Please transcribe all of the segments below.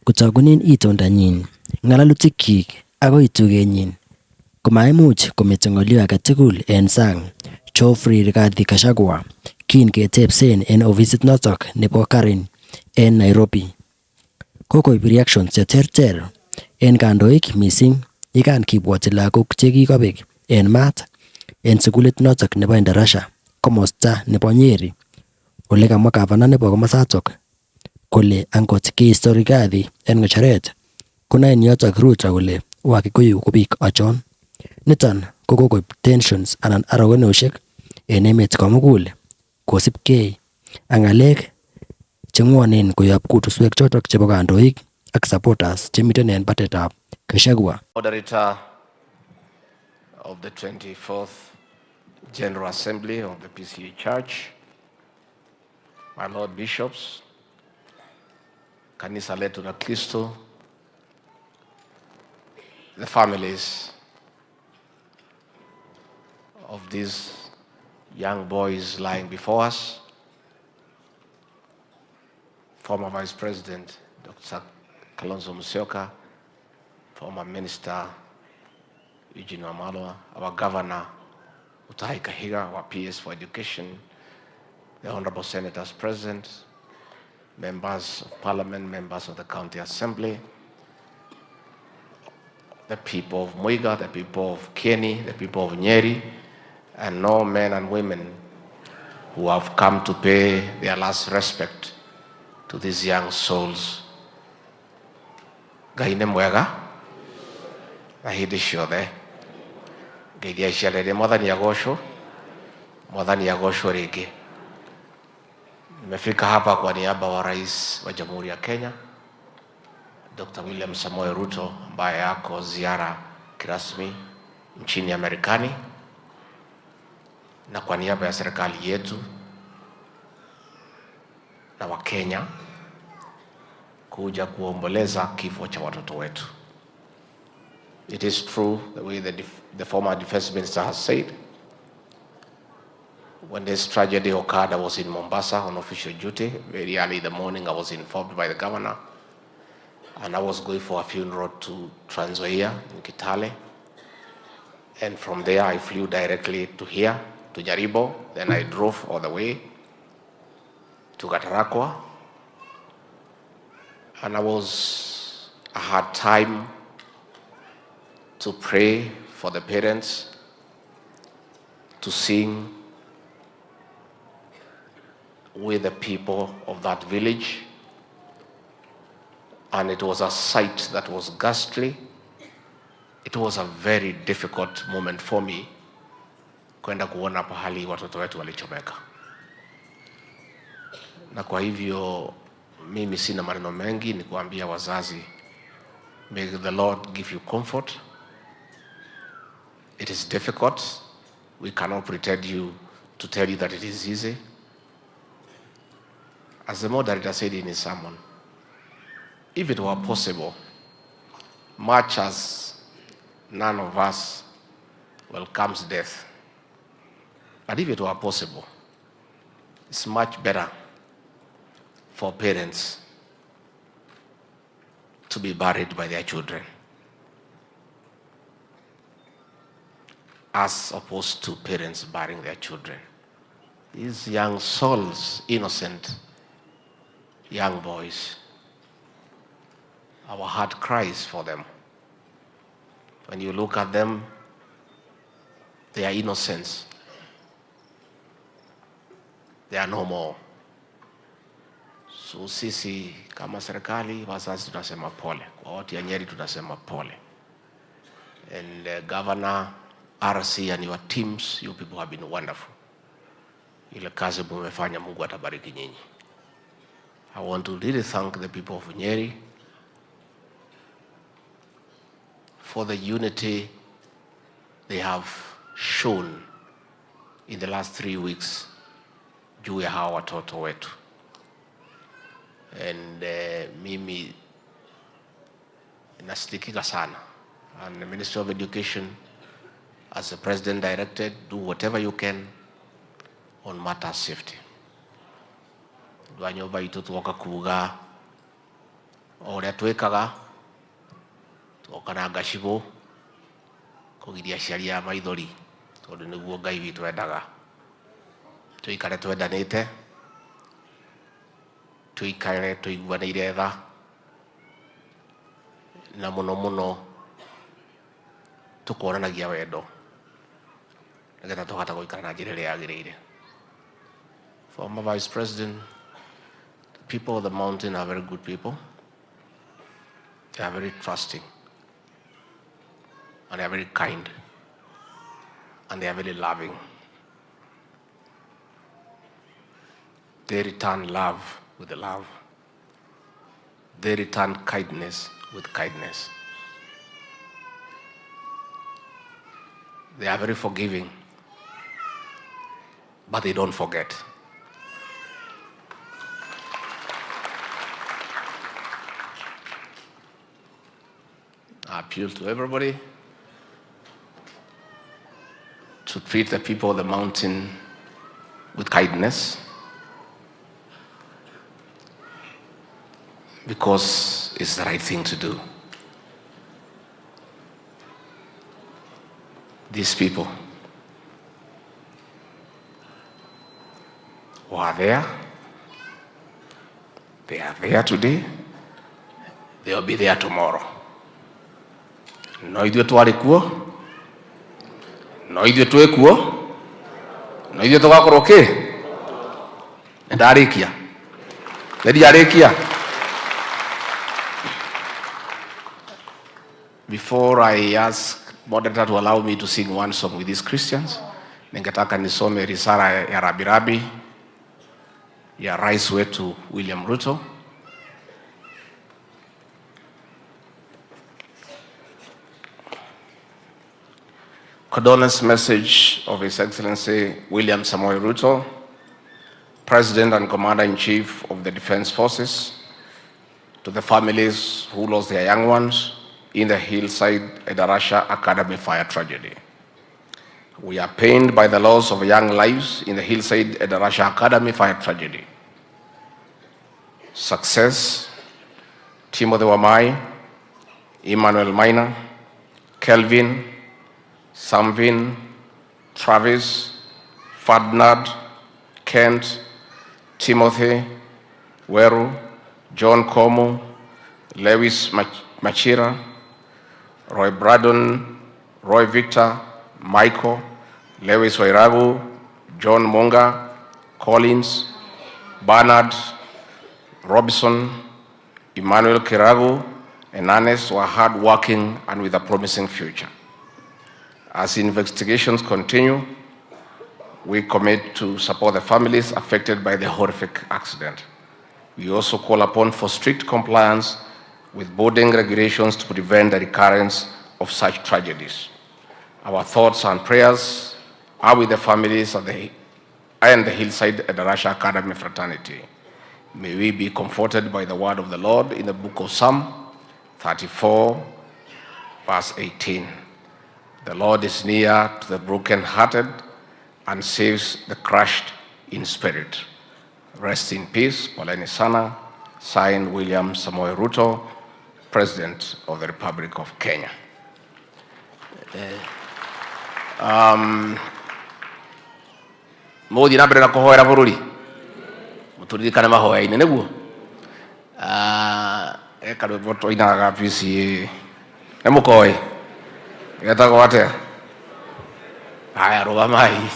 kotogunen itondanyin, ng'alalutikyi agoi tugenyin, komaimuch kometo ng'olyo age tugul en sang. Geoffrey Gachagua kin ketebsen en ofisit notok nebo Karen en Nairobi. Kokoib reactions cheterter en kandoik mising yekan kibwoti lagok chekikobek en maat en sukulit notok nebo Endarasha komosta nebo Nyeri, ole kamwa gavana nebo komosatok kole angot keisto Rigathi en ng'echeret konoe yotok Ruto kole Wakikuyu ko biik achon. Niton ko kokoib tensions anan arokenosiek en emet komugul kosibgei ak ng'alek cheng'wonen koyob kutuswek chotok chebo kandoik ak supporters chemiten en batetab Gachagua. Moderator of the 24th General Assembly of the PCA Church, my Lord Bishops, Kanisa letu la Kristo, the families of these young boys lying before us, former Vice President Dr. Kalonzo Musyoka, former Minister Eugene Wamalwa, our Governor Mutahi Kahiga, our PS for Education, the Honorable Senators present, members of Parliament, members of the County Assembly, the people of Muiga, the people of Kieni, the people of Nyeri, and all men and women who have come to pay their last respect to these young souls. Gaine mwega, nahidi shiothe, gaidia shalede mwathani yagosho rege. Nimefika hapa kwa niaba wa Rais wa Jamhuri ya Kenya, Dr. William Samoei Ruto, ambaye yako ziara kirasmi nchini Marekani, na kwa niaba ya serikali yetu na wa Kenya kuja kuomboleza kifo cha watoto wetu. It is true the way the former defense minister has said. When this tragedy occurred, I was in Mombasa on official duty. Very early in the morning, I was informed by the governor, and I was going for a funeral to Trans Nzoia in Kitale. And from there, I flew directly to here, to Jaribo. Then I drove all the way to Gachagua. And I had time to pray for the parents, to sing with the people of that village. And it was a sight that was ghastly. It was a very difficult moment for me kwenda kuona pahali watoto wetu walichomeka. Na kwa hivyo mimi sina maneno mengi, ni kuambia wazazi, may the Lord give you comfort. It is difficult. We cannot pretend to tell you that it is easy. As the moderator said in his sermon, if it were possible, much as none of us welcomes death, but if it were possible, it's much better for parents to be buried by their children as opposed to parents burying their children. These young souls, innocent young boys, our heart cries for them. When you look at them, they are innocents. They are no more. So sisi kama serikali, wazazi tunasema pole. Kwa watu ya Nyeri tunasema pole. And Governor, RC and your teams, you people have been wonderful. Ile kazi mumefanya, Mungu atabariki nyinyi. I want to really thank the people of Nyeri for the unity they have shown in the last 3 weeks juu ya hawa watoto wetu. And mimi nasitikika sana. And the Minister of Education, as the President directed, do whatever you can on matter safety. Dwanyoba itutu waka kuga Oria twikaga tukana Gachagua kugiria ciaria maithori tondu niguo Ngai witu endaga tuikare twendanite tuikare tuiguaniire tha na muno tukonanagia wendo nigetha tukahota guikara na njira iria yagiriire. Former Vice President, the people of the mountain are very good people. They are very trusting and they are very kind and they are very loving. They return love with love. They return kindness with kindness. They are very forgiving, but they don't forget. I appeal to everybody to treat the people of the mountain with kindness, because it's the right thing to do. These people who are there, they are there today, they will be there tomorrow. No ithuĩ twarĩ kuo, no ithuĩ twĩ kuo, no ithuĩ tũgakorwo kĩ? Nĩndarĩkia. Nĩndiarĩkia. Before I ask moderator to allow me to sing one song with these Christians, ningetaka nisome risala ya rabirabi ya rais wetu William Ruto. Condolence message of His Excellency William Samoei Ruto, President and Commander-in-Chief of the Defense Forces, to the families who lost their young ones in the Hillside Endarasha Academy fire tragedy. We are pained by the loss of young lives in the Hillside Endarasha Academy fire tragedy. Success, Timothy Wamai, Emmanuel Maina, Kelvin, Samvin, Travis, Ferdinand, Kent, Timothy, Weru, John Komu, Lewis Machira, Roy Braddon, Roy Victor, Michael, Lewis Wairagu, John Munga, Collins, Bernard, Robinson, Emmanuel Kiragu, and Ernest were hard-working and with a promising future. As investigations continue, we commit to support the families affected by the horrific accident. We also call upon for strict compliance with boarding regulations to prevent the recurrence of such tragedies. Our thoughts and prayers are with the families of the Hillside Endarasha Academy fraternity. May we be comforted by the word of the Lord in the book of Psalm 34, verse 18. The Lord is near to the brokenhearted and saves the crushed in spirit. Rest in peace, poleni sana. Signed, William Samoei Ruto, President of the Republic of Kenya. Muthi na mbere na kuhoera bururi. Muturirikane mahoya-inĩ nĩguo. Eka rwĩmbo tũinaga PCA. Nĩ mũkoĩ? Getagwo atĩa? Haya, rũgamai.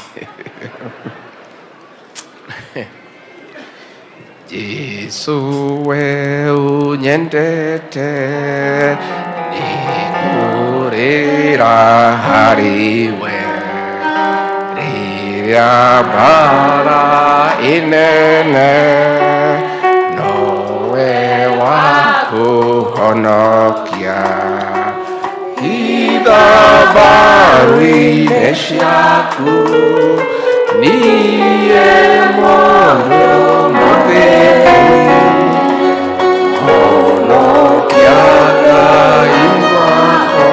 Jesu we unyendete nikurira hariwe rĩrĩa mbara inene nowe wakuhonokia ithabaru-inĩ ciaku niĩ mũndũ mũthĩni honokia Ngai wakwa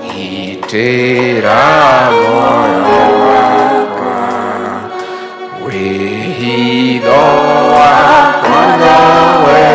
gitĩra muoyo wakwa wĩhitho wakwa nowe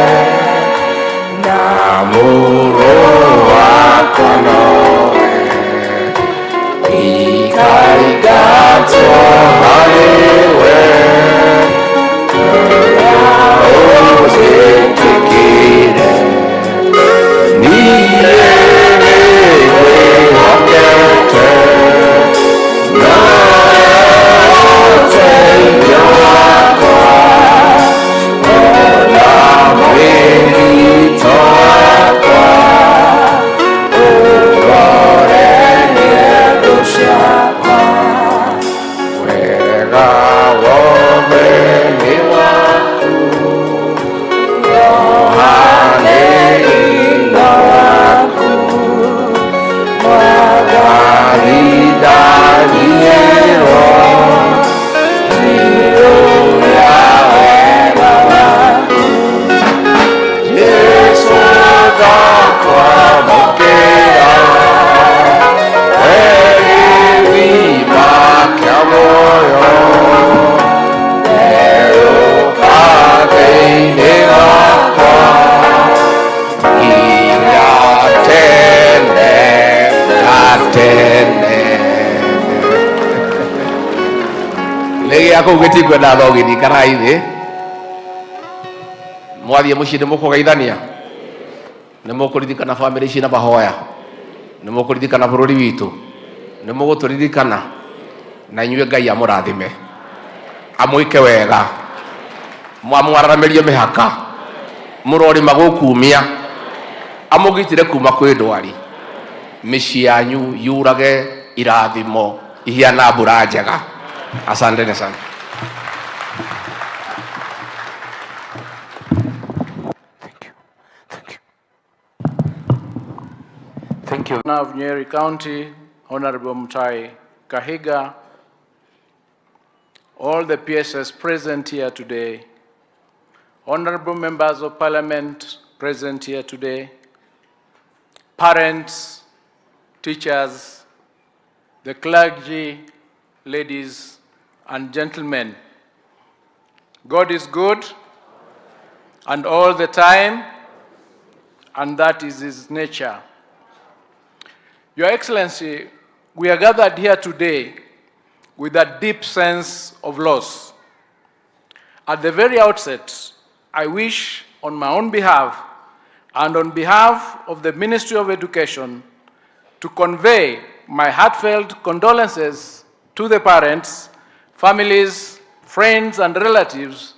Ako getigwe na logi ni karaithe mwathie mucii nimukugeithania nimukuririkana family ici na bahoya nimukuririkana bururi witu nimuguturirikana na inyue Ngai amurathime amwike wega mwamwaramirie mihaka murori magukumia amugitire kuma kwi ndwari micii yanyu yurage irathimo ihiana mbura njega. Asanteni sana. Thank you. Governor of Nyeri County, Honorable Mutahi Kahiga, all the PSS present here today, honorable members of parliament present here today, parents, teachers, the clergy, ladies and gentlemen. God is good and all the time, and that is His nature. Your Excellency, we are gathered here today with a deep sense of loss. At the very outset, I wish on my own behalf and on behalf of the Ministry of Education to convey my heartfelt condolences to the parents, families, friends and relatives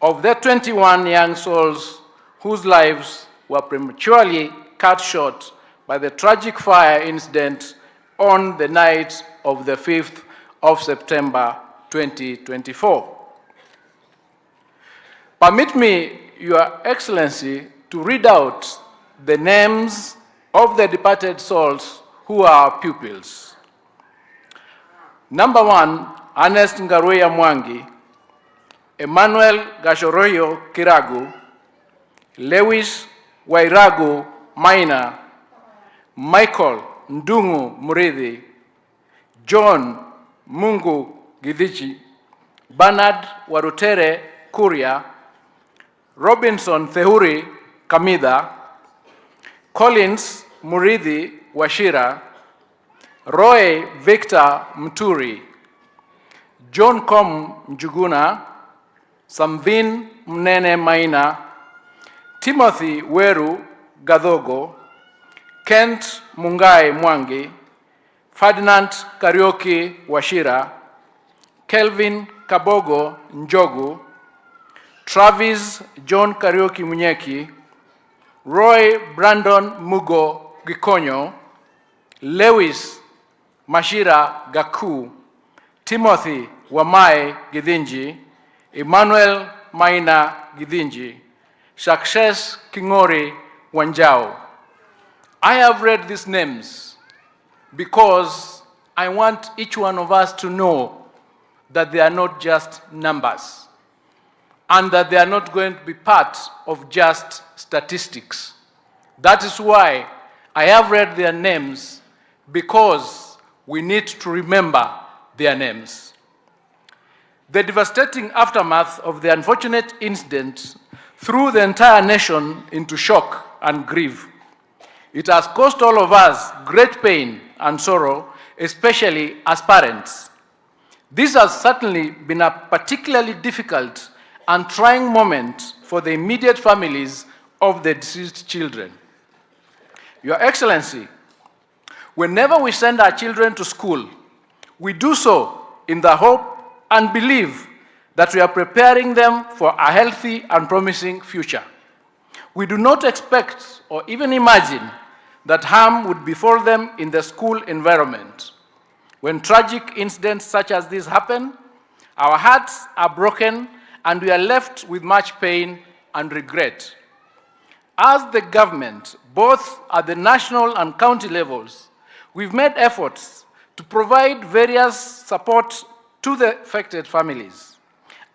of the 21 young souls whose lives were prematurely cut short by the tragic fire incident on the night of the 5th of September 2024. Permit me, Your Excellency, to read out the names of the departed souls who are our pupils. Number 1, Ernest Ngaruya Mwangi, Emmanuel Gachagua Kiragu, Lewis Wairagu Maina, Michael Ndungu Murithi, John Mungu Githichi, Bernard Warutere Kuria, Robinson Thehuri Kamida, Collins Murithi Washira, Roy Victor Mturi, John Com Njuguna, Samvin Mnene Maina, Timothy Weru Gadhogo, Kent Mungai Mwangi, Ferdinand Karioki Washira, Kelvin Kabogo Njogu, Travis John Karioki Munyeki, Roy Brandon Mugo Gikonyo, Lewis Mashira Gaku, Timothy Wamai Githinji, Emmanuel Maina Githinji, Success Kingori Wanjao. I have read these names because I want each one of us to know that they are not just numbers and that they are not going to be part of just statistics. That is why I have read their names, because we need to remember their names. The devastating aftermath of the unfortunate incident threw the entire nation into shock and grief. It has caused all of us great pain and sorrow, especially as parents. This has certainly been a particularly difficult and trying moment for the immediate families of the deceased children. Your Excellency, whenever we send our children to school, we do so in the hope and belief that we are preparing them for a healthy and promising future. We do not expect or even imagine that harm would befall them in the school environment. When tragic incidents such as this happen, our hearts are broken and we are left with much pain and regret. As the government, both at the national and county levels, we've made efforts to provide various support to the affected families.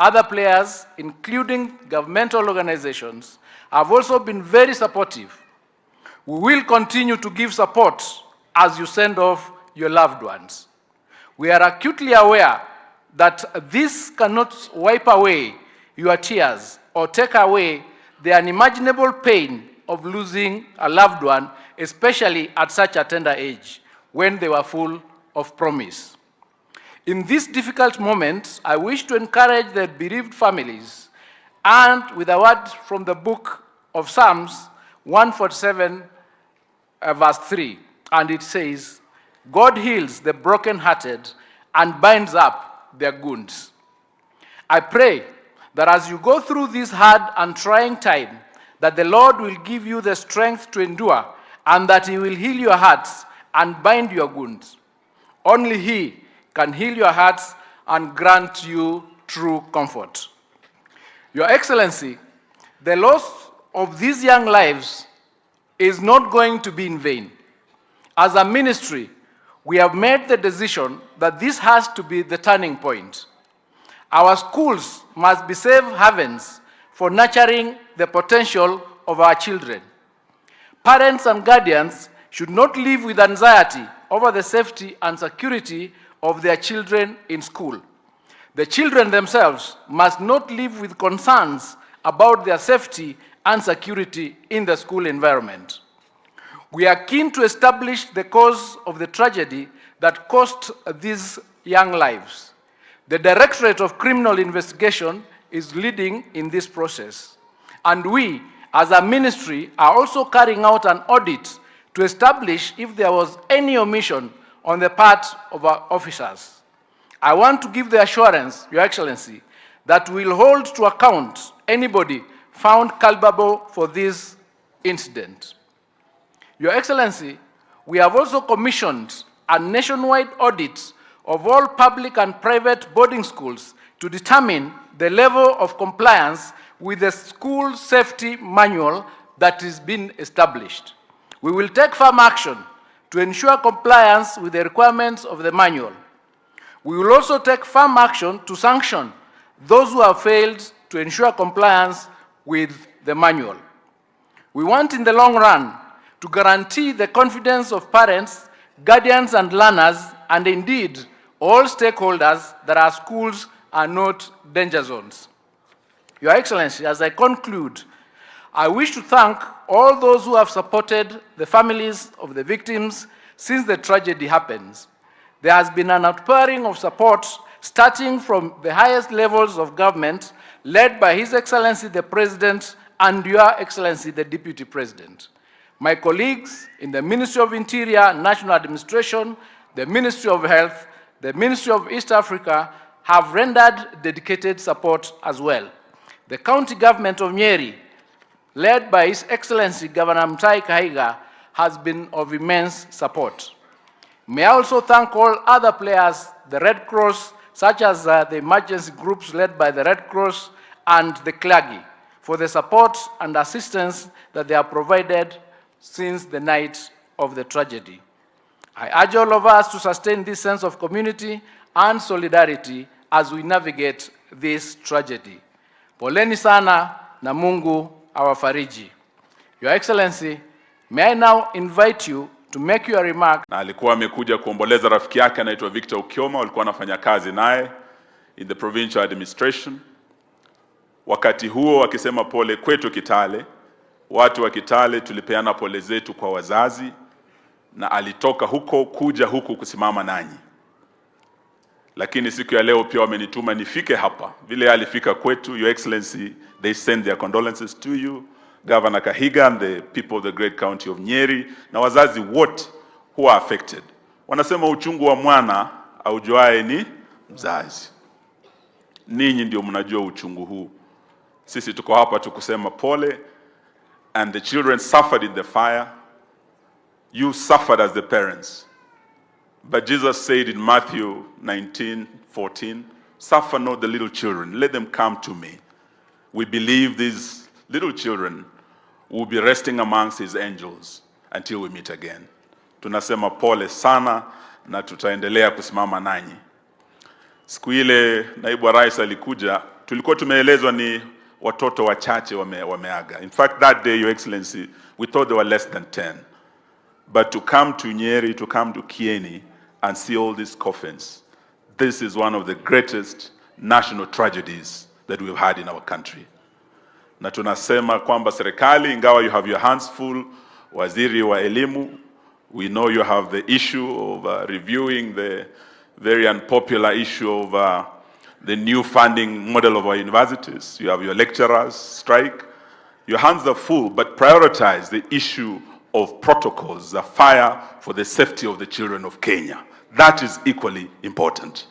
Other players, including governmental organizations, have also been very supportive. We will continue to give support as you send off your loved ones. We are acutely aware that this cannot wipe away your tears or take away the unimaginable pain of losing a loved one, especially at such a tender age, when they were full of promise. In this difficult moment, I wish to encourage the bereaved families, and with a word from the book of Psalms 147, verse 3, and it says, God heals the brokenhearted and binds up their wounds. I pray that as you go through this hard and trying time, that the Lord will give you the strength to endure, and that He will heal your hearts and bind your wounds. Only He can heal your hearts and grant you true comfort. Your Excellency, the loss of these young lives is not going to be in vain. As a ministry, we have made the decision that this has to be the turning point. Our schools must be safe havens for nurturing the potential of our children. Parents and guardians should not live with anxiety over the safety and security of their children in school. The children themselves must not live with concerns about their safety and security in the school environment. We are keen to establish the cause of the tragedy that cost these young lives. The Directorate of Criminal Investigation is leading in this process. And we, as a ministry, are also carrying out an audit to establish if there was any omission on the part of our officers. I want to give the assurance, Your Excellency, that we will hold to account anybody found culpable for this incident. Your Excellency, we have also commissioned a nationwide audit of all public and private boarding schools to determine the level of compliance with the school safety manual that is being established. We will take firm action to ensure compliance with the requirements of the manual. We will also take firm action to sanction those who have failed to ensure compliance with the manual. We want in the long run to guarantee the confidence of parents, guardians and learners, and indeed all stakeholders that our schools are not danger zones. Your Excellency, as I conclude, I wish to thank all those who have supported the families of the victims since the tragedy happens. There has been an outpouring of support starting from the highest levels of government, led by His Excellency the President and Your Excellency the Deputy President. My colleagues in the Ministry of Interior, National Administration, the Ministry of Health, the Ministry of East Africa have rendered dedicated support as well. The county government of Nyeri, led by His Excellency Governor Mutahi Kahiga, has been of immense support. May I also thank all other players, the Red Cross, such as the emergency groups led by the Red Cross and the clergy, for the support and assistance that they have provided since the night of the tragedy. I urge all of us to sustain this sense of community and solidarity as we navigate this tragedy. Poleni sana na Mungu awafariji. Your Excellency, may I now invite you to make your remark. Na alikuwa amekuja kuomboleza rafiki yake anaitwa Victor Ukioma, walikuwa anafanya kazi naye in the provincial administration. Wakati huo akisema pole kwetu Kitale, watu wa Kitale tulipeana pole zetu kwa wazazi, na alitoka huko kuja huku kusimama nanyi. Lakini siku ya leo pia wamenituma nifike hapa. Vile alifika kwetu, Your Excellency, they send their condolences to you, Governor Kahiga and the people of the great county of Nyeri, na wazazi wote who are affected. Wanasema uchungu wa mwana aujuae ni mzazi. Ninyi ndio mnajua uchungu huu. Sisi tuko hapa tukusema pole, and the children suffered in the fire. You suffered as the parents. But Jesus said in Matthew 19:14, suffer not the little children, let them come to me. We believe these little children will be resting amongst his angels until we meet again. Tunasema pole sana na tutaendelea kusimama nanyi. Siku ile naibu wa rais alikuja, tulikuwa tumeelezwa ni watoto wachache wameaga. In fact, that day, Your Excellency, we thought there were less than 10. But to come to Nyeri, to come to Kieni and see all these coffins, this is one of the greatest national tragedies that we've had in our country. Na tunasema kwamba serikali, ingawa you have your hands full, waziri wa elimu, we know you have the issue of reviewing the very unpopular issue of the new funding model of our universities. You have your lecturers strike. Your hands are full, but prioritize the issue of protocols, the fire for the safety of the children of Kenya. That is equally important.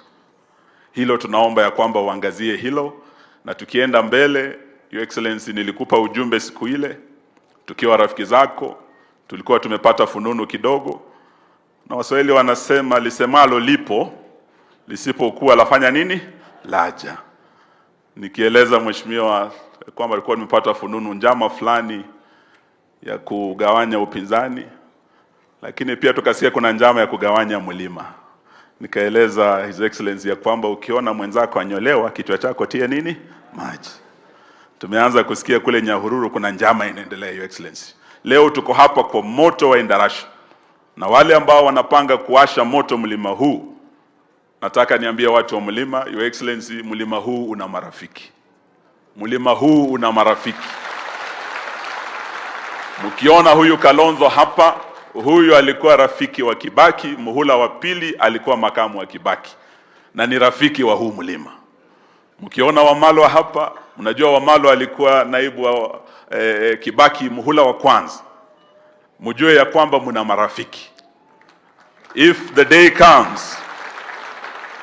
Hilo tunaomba ya kwamba uangazie hilo, na tukienda mbele, Your Excellency, nilikupa ujumbe siku ile, tukiwa rafiki zako, tulikuwa tumepata fununu kidogo, na Waswahili wanasema lisemalo lipo, lisipokuwa lafanya nini? Laja. Nikieleza mheshimiwa kwamba alikuwa nimepata fununu njama fulani ya kugawanya upinzani, lakini pia tukasikia kuna njama ya kugawanya mlima. Nikaeleza His Excellency ya kwamba ukiona mwenzako anyolewa, kichwa chako tie nini? Maji. Tumeanza kusikia kule Nyahururu kuna njama inaendelea, Your Excellency. Leo tuko hapa kwa moto wa Endarasha, na wale ambao wanapanga kuasha moto mlima huu, nataka niambie watu wa mlima, Your Excellency, mlima huu una marafiki. Mlima huu una marafiki. Mkiona huyu Kalonzo hapa, huyu alikuwa rafiki wa Kibaki, muhula wa pili alikuwa makamu wa Kibaki, na ni rafiki wa huu mlima. Mkiona Wamalwa hapa, mnajua Wamalwa alikuwa naibu wa Kibaki muhula wa kwanza. Mjue ya kwamba mna marafiki. If the day comes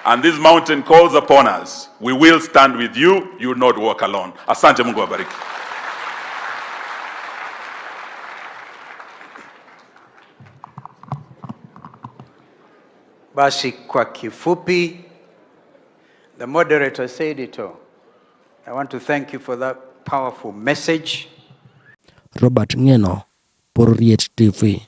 and this mountain calls upon us, we will stand with you, you will not walk alone. Asante, Mungu awabariki. Basi kwa kifupi, the moderator said it all. I want to thank you for that powerful message. Robert Ngeno, Bororiet TV.